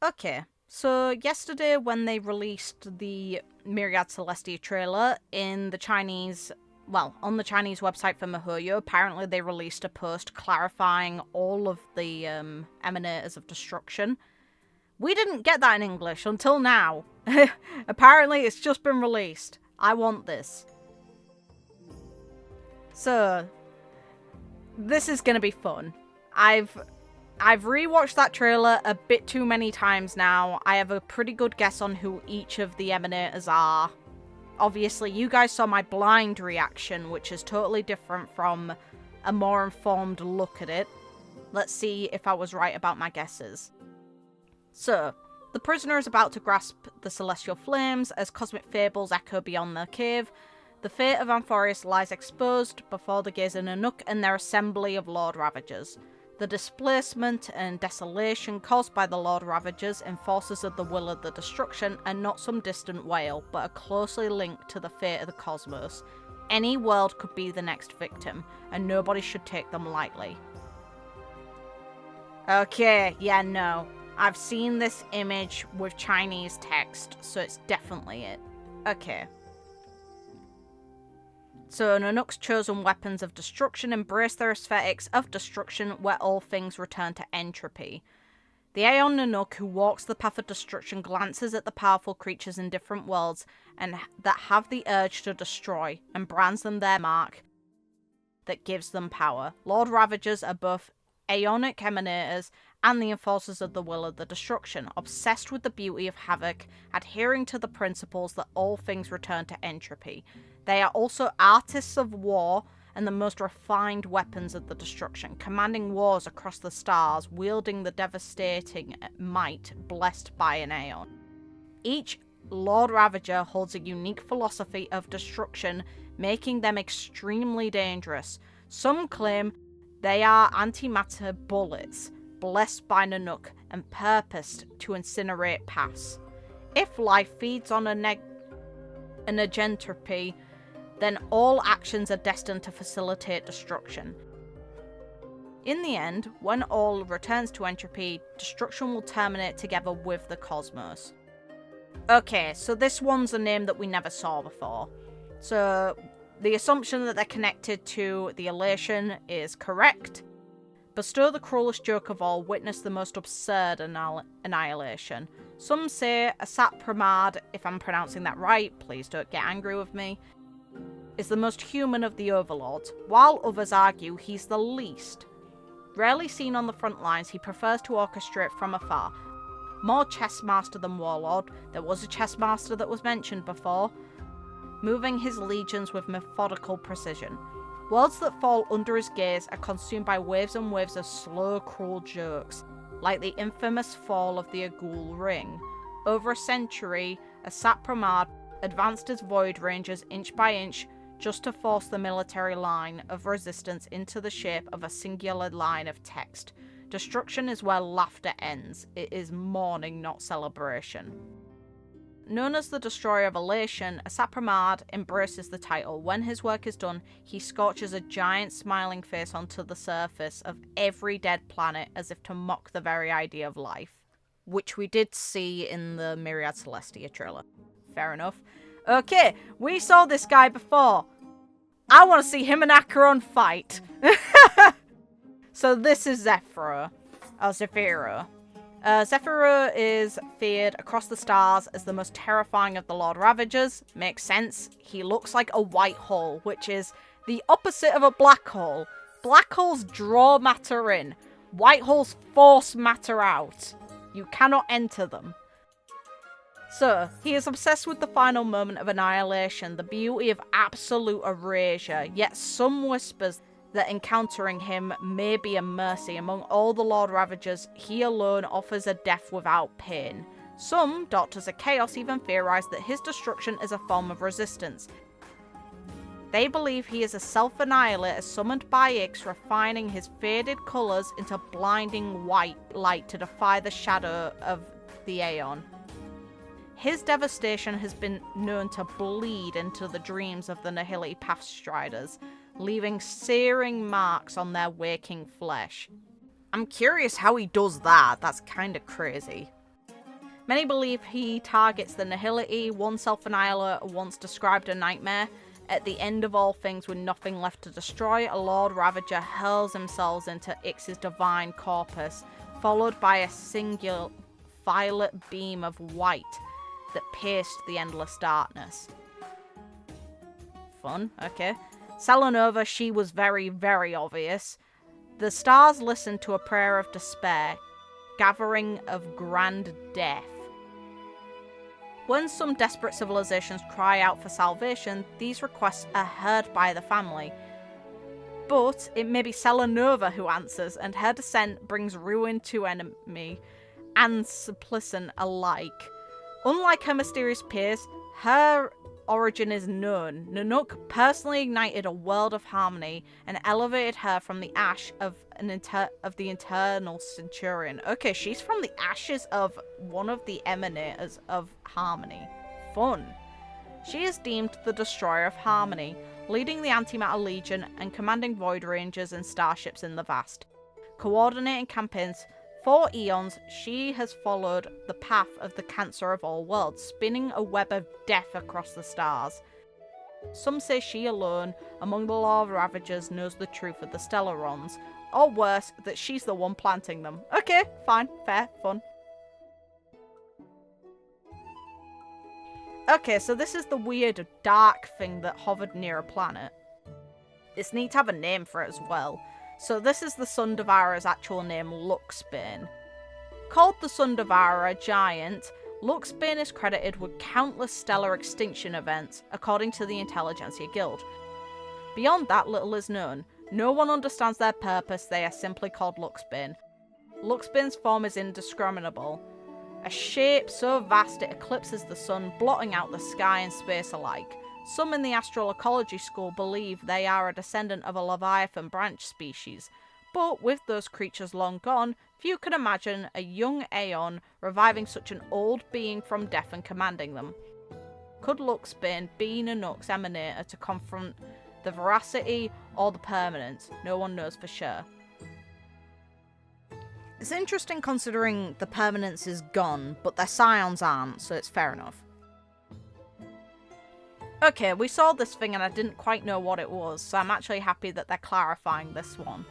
Okay, so yesterday when they released the Myriad Celestia trailer in the Chinese, well, on the Chinese website for MiHoYo, apparently they released a post clarifying all of the Emanators of Destruction. We didn't get that in English until now. Apparently it's just been released. I want this. So, this is gonna be fun. I've rewatched that trailer a bit too many times now. I have a pretty good guess on who each of the Emanators are. Obviously, you guys saw my blind reaction, which is totally different from a more informed look at it. Let's see if I was right about my guesses. So, the prisoner is about to grasp the celestial flames as cosmic fables echo beyond their cave. The fate of Amphorius lies exposed before the gaze of Nanook and their assembly of Lord Ravagers. The displacement and desolation caused by the Lord Ravagers enforcers of the will of the destruction are not some distant whale, but are closely linked to the fate of the cosmos. Any world could be the next victim, and nobody should take them lightly. Okay, yeah, no. I've seen this image with Chinese text, so it's definitely it. Okay. So Nanook's chosen weapons of destruction embrace their aesthetics of destruction where all things return to entropy. The Aeon Nanook who walks the path of destruction glances at the powerful creatures in different worlds and that have the urge to destroy and brands them their mark that gives them power. Lord Ravagers are both Aeonic emanators and the enforcers of the will of the destruction, obsessed with the beauty of havoc, adhering to the principles that all things return to entropy. They are also artists of war and the most refined weapons of the destruction, commanding wars across the stars, wielding the devastating might blessed by an Aeon. Each Lord Ravager holds a unique philosophy of destruction, making them extremely dangerous. Some claim they are antimatter bullets, blessed by Nanook and purposed to incinerate paths. If life feeds on an agentropy, then all actions are destined to facilitate destruction. In the end, when all returns to entropy, destruction will terminate together with the cosmos. Okay, so this one's a name that we never saw before. So, the assumption that they're connected to the Elation is correct. Bestow the cruelest joke of all, witness the most absurd annihilation. Some say Asat Pramad, if I'm pronouncing that right, please don't get angry with me, is the most human of the overlords, while others argue he's the least. Rarely seen on the front lines, he prefers to orchestrate from afar. More chess master than warlord, there was a chess master that was mentioned before, moving his legions with methodical precision. Worlds that fall under his gaze are consumed by waves and waves of slow, cruel jokes, like the infamous fall of the Agul Ring. Over a century, Asat Pramad advanced his Void Rangers inch by inch, just to force the military line of resistance into the shape of a singular line of text. Destruction is where laughter ends. It is mourning, not celebration. Known as the Destroyer of Elation, Asat Pramad embraces the title. When his work is done, he scorches a giant smiling face onto the surface of every dead planet as if to mock the very idea of life. Which we did see in the Myriad Celestia trailer. Fair enough. Okay, we saw this guy before. I want to see him and Acheron fight. So this is Zephyro. Zephyro. Zephyro is feared across the stars as the most terrifying of the Lord Ravagers. Makes sense. He looks like a white hole, which is the opposite of a black hole. Black holes draw matter in. White holes force matter out. You cannot enter them. So, he is obsessed with the final moment of annihilation, the beauty of absolute erasure, yet some whispers that encountering him may be a mercy. Among all the Lord Ravagers, he alone offers a death without pain. Some Doctors of Chaos even theorize that his destruction is a form of resistance. They believe he is a self-annihilator summoned by Ix, refining his faded colours into blinding white light to defy the shadow of the Aeon. His devastation has been known to bleed into the dreams of the Nihili Pathstriders, leaving searing marks on their waking flesh. I'm curious how he does that. That's kind of crazy. Many believe he targets the nihility, one self-annihilator once described a nightmare. At the end of all things, with nothing left to destroy, a Lord Ravager hurls himself into Ix's divine corpus, followed by a singular violet beam of white that pierced the endless darkness. Fun, okay. Selenova, she was very, very obvious. The stars listened to a prayer of despair, gathering of grand death. When some desperate civilizations cry out for salvation, these requests are heard by the family. But it may be Selenova who answers, and her descent brings ruin to enemy and supplicant alike. Unlike her mysterious peers, her origin is known. Nanook personally ignited a world of harmony and elevated her from the ash of the eternal centurion. Okay, she's from the ashes of one of the emanators of harmony. Fun. She is deemed the destroyer of harmony, leading the Antimatter Legion and commanding Void Rangers and starships in the vast. Coordinating campaigns for eons, she has followed the path of the cancer of all worlds, spinning a web of death across the stars. Some say she alone, among the Lord Ravagers, knows the truth of the Stellarons, or worse, that she's the one planting them. Okay, fine, fair, fun. Okay, so this is the weird dark thing that hovered near a planet. It's neat to have a name for it as well. So this is the Sun Devourer actual name, Luxbane. Called the Sun Devourer Giant, Luxbane is credited with countless stellar extinction events, according to the Intelligentsia Guild. Beyond that, little is known. No one understands their purpose, they are simply called Luxbane. Luxbane's form is indiscriminable. A shape so vast it eclipses the sun, blotting out the sky and space alike. Some in the astral ecology school believe they are a descendant of a Leviathan branch species, but with those creatures long gone, few can imagine a young Aeon reviving such an old being from death and commanding them. Could Luxbane be Nanook's emanator to confront the veracity or the permanence? No one knows for sure. It's interesting considering the permanence is gone, but their scions aren't, so it's fair enough. Okay, we saw this thing and I didn't quite know what it was, so I'm actually happy that they're clarifying this one.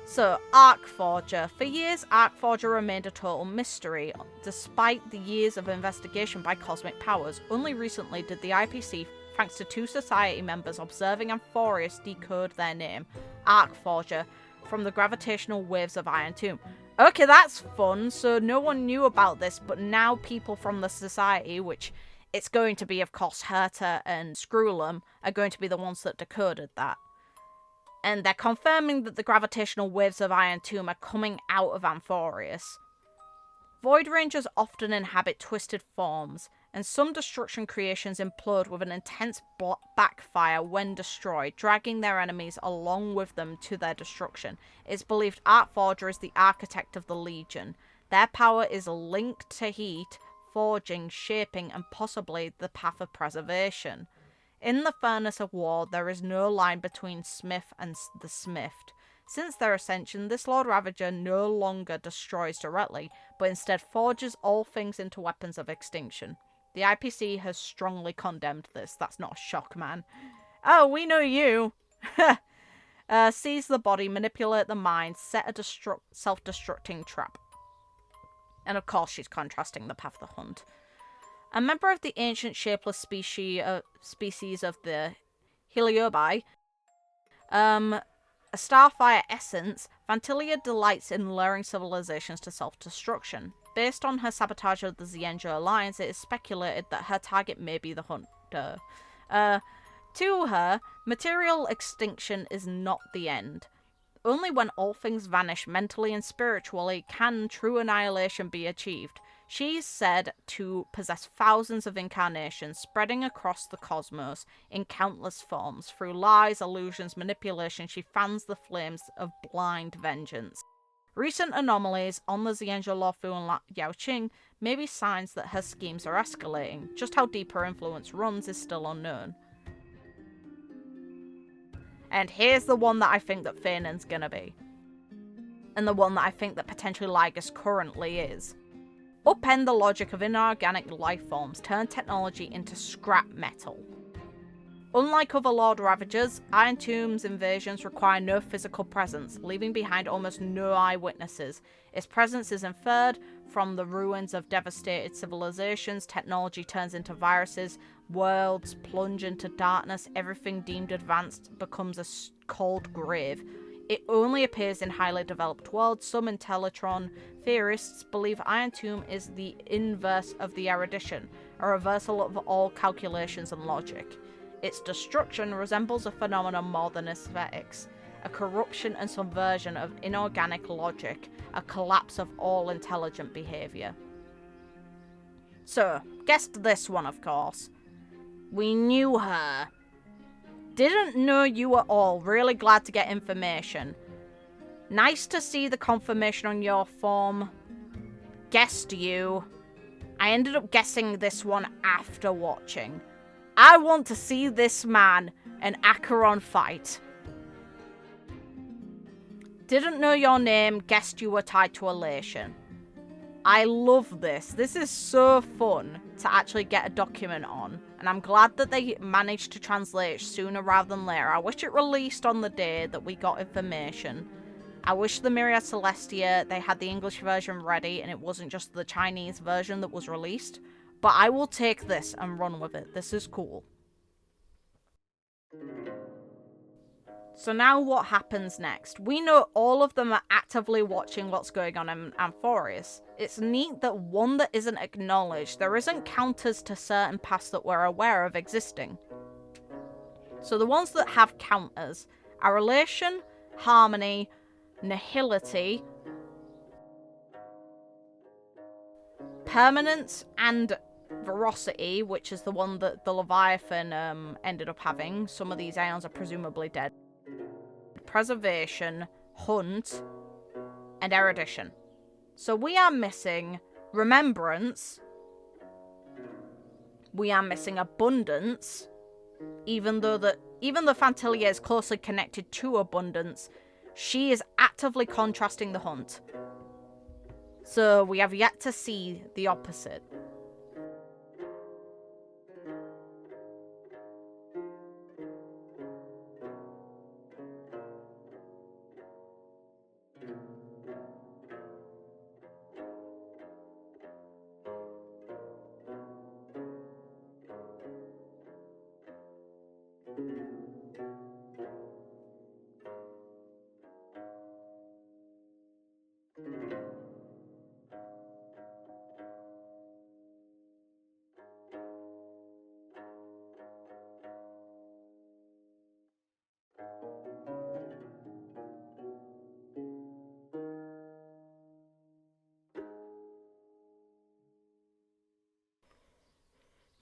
So, Arcforger. For years, Arcforger remained a total mystery, despite the years of investigation by Cosmic Powers. Only recently did the IPC, thanks to two Society members observing Amphorius, decode their name, Arcforger, from the gravitational waves of Iron Tomb. Okay, that's fun, so no one knew about this, but now people from the Society, which it's going to be, of course, Herta and Screwlum, are going to be the ones that decoded that. And they're confirming that the gravitational waves of Iron Tomb are coming out of Amphorius. Void Rangers often inhabit twisted forms, and some destruction creations implode with an intense backfire when destroyed, dragging their enemies along with them to their destruction. It's believed Arcforger is the architect of the Legion. Their power is linked to heat, forging, shaping, and possibly the path of preservation. In the furnace of war, there is no line between Smith and the Smithed. Since their ascension, this Lord Ravager no longer destroys directly, but instead forges all things into weapons of extinction. The IPC has strongly condemned this. That's not a shock, man. Oh, we know you! Seize the body, manipulate the mind, set a self-destructing trap. And of course she's contrasting the path of the hunt. A member of the ancient shapeless species of the Heliobi, a starfire essence, Vantilia delights in luring civilizations to self-destruction. Based on her sabotage of the Xianzhou Alliance, it is speculated that her target may be the Hunter. To her, material extinction is not the end. Only when all things vanish mentally and spiritually can true annihilation be achieved. She's said to possess thousands of incarnations, spreading across the cosmos in countless forms. Through lies, illusions, manipulation, she fans the flames of blind vengeance. Recent anomalies on the Xianzhou Luofu and Yaoqing may be signs that her schemes are escalating. Just how deep her influence runs is still unknown. And here's the one that I think that phainon's gonna be. And the one that I think that potentially Lygus currently is. upend the logic of inorganic life forms, turn technology into scrap metal. Unlike other Lord Ravagers, Iron Tomb's invasions require no physical presence, leaving behind almost no eyewitnesses. Its presence is inferred from the ruins of devastated civilizations, technology turns into viruses, worlds plunge into darkness, everything deemed advanced becomes a cold grave. It only appears in highly developed worlds. Some Intellitron theorists believe Iron Tomb is the inverse of the erudition, a reversal of all calculations and logic. Its destruction resembles a phenomenon more than aesthetics, a corruption and subversion of inorganic logic, a collapse of all intelligent behavior. So, guessed this one, of course. We knew her. Didn't know you at all. Really glad to get information. Nice to see the confirmation on your form. Guessed you. I ended up guessing this one after watching. I want to see this man and Acheron fight. Didn't know your name, guessed you were tied to Elation. I love this. This is so fun to actually get a document on. And I'm glad that they managed to translate it sooner rather than later. I wish it released on the day that we got information. I wish the Myriad Celestia, they had the English version ready and it wasn't just the Chinese version that was released. But I will take this and run with it. This is cool. So now what happens next? We know all of them are actively watching what's going on in Amphorius. It's neat that one that isn't acknowledged, there isn't counters to certain paths that we're aware of existing. So the ones that have counters are Relation, Harmony, Nihility, Permanence, and Veracity, which is the one that the Leviathan ended up having. Some of these ions are presumably dead. Preservation, Hunt, and Erudition. So we are missing Remembrance. We are missing Abundance. Even though Fantilia is closely connected to Abundance, she is actively contrasting the Hunt. So we have yet to see the opposite.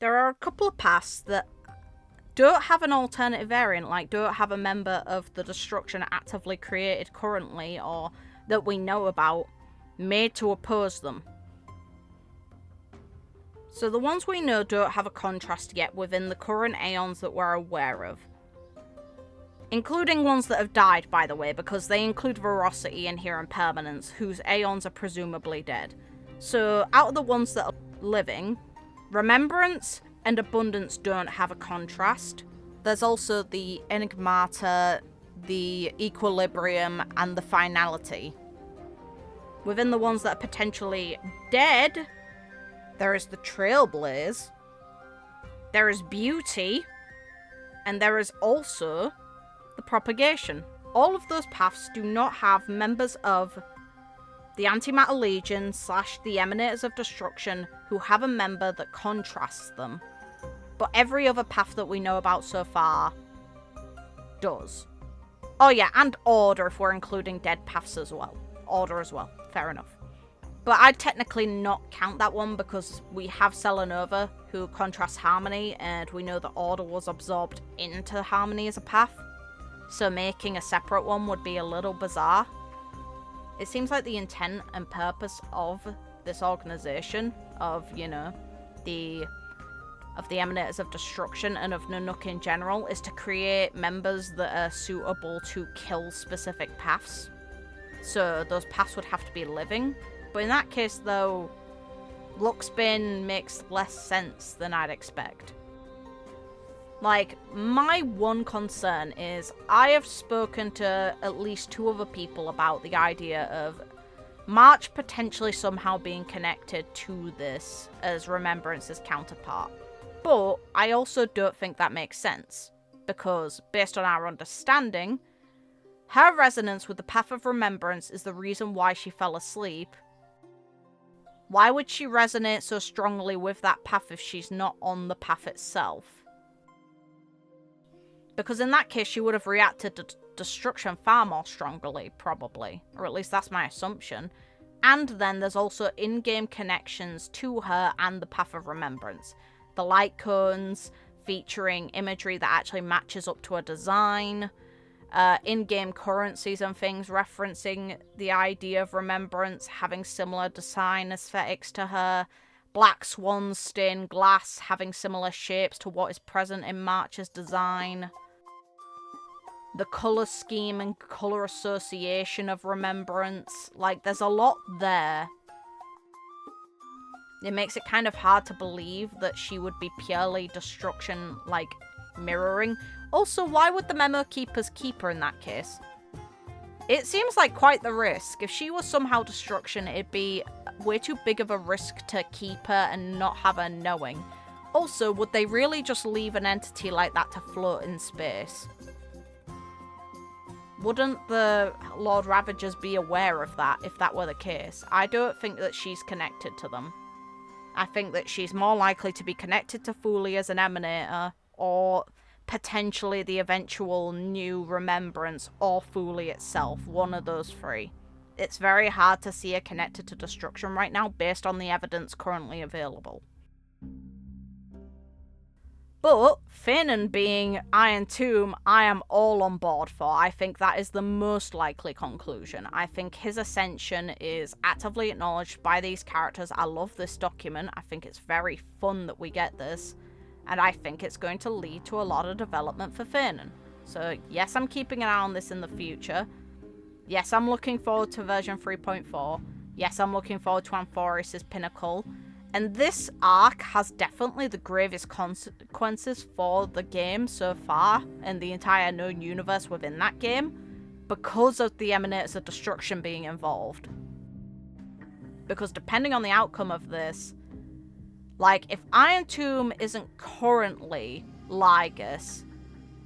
There are a couple of paths that don't have an alternative variant, like don't have a member of the Destruction actively created currently or that we know about, made to oppose them. So the ones we know don't have a contrast yet within the current aeons that we're aware of. Including ones that have died, by the way, because they include Veracity in here and Permanence, whose aeons are presumably dead. So out of the ones that are living, Remembrance and Abundance don't have a contrast. There's also the Enigmata, the Equilibrium, and the Finality. Within the ones that are potentially dead, there is the Trailblaze, there is Beauty, and there is also the Propagation. All of those paths do not have members of the Antimatter Legion / the Emanators of Destruction who have a member that contrasts them. But every other path that we know about so far does. Oh yeah, and Order if we're including dead paths as well. Order as well, fair enough. But I'd technically not count that one because we have Selenova who contrasts Harmony, and we know that Order was absorbed into Harmony as a path. So making a separate one would be a little bizarre. It seems like the intent and purpose of this organization, of, you know, the Emanators of Destruction and of Nanook in general, is to create members that are suitable to kill specific paths. So those paths would have to be living. But in that case, though, Luxbane makes less sense than I'd expect. Like, my one concern is I have spoken to at least 2 other people about the idea of March potentially somehow being connected to this as Remembrance's counterpart. But I also don't think that makes sense, because based on our understanding, her resonance with the Path of Remembrance is the reason why she fell asleep. Why would she resonate so strongly with that path if she's not on the path itself? Because in that case, she would have reacted to destruction far more strongly, probably. Or at least that's my assumption. And then there's also in-game connections to her and the Path of Remembrance. The light cones featuring imagery that actually matches up to her design. In-game currencies and things referencing the idea of Remembrance, having similar design aesthetics to her. Black swans, stained glass, having similar shapes to what is present in March's design. The colour scheme and colour association of Remembrance. Like, there's a lot there. It makes it kind of hard to believe that she would be purely destruction, like, mirroring. Also, why would the Memo Keepers keep her in that case? It seems like quite the risk. If she was somehow destruction, it'd be way too big of a risk to keep her and not have her knowing. Also, would they really just leave an entity like that to float in space? Wouldn't the Lord Ravagers be aware of that if that were the case? I don't think that she's connected to them. I think that she's more likely to be connected to Fuli as an emanator, or potentially the eventual new Remembrance, or Fuli itself, one of those 3. It's very hard to see her connected to destruction right now based on the evidence currently available. But phainon being Iron Tomb, I am all on board for. I think that is the most likely conclusion. I think his ascension is actively acknowledged by these characters. I love this document. I think it's very fun that we get this. And I think it's going to lead to a lot of development for phainon. So yes, I'm keeping an eye on this in the future. Yes, I'm looking forward to version 3.4. Yes, I'm looking forward to Amphoris's Pinnacle. And this arc has definitely the gravest consequences for the game so far, and the entire known universe within that game, because of the Emanators of Destruction being involved. Because depending on the outcome of this, like, if Iron Tomb isn't currently Lygus,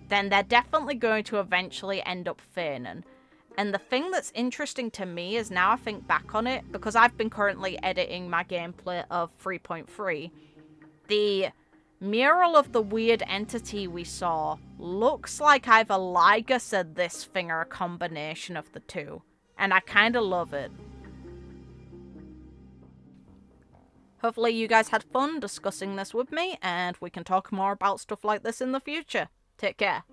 then they're definitely going to eventually end up phainon. And the thing that's interesting to me is, now I think back on it, because I've been currently editing my gameplay of 3.3, the mural of the weird entity we saw looks like either Lygus or this thing are a combination of the 2. And I kind of love it. Hopefully you guys had fun discussing this with me, and we can talk more about stuff like this in the future. Take care.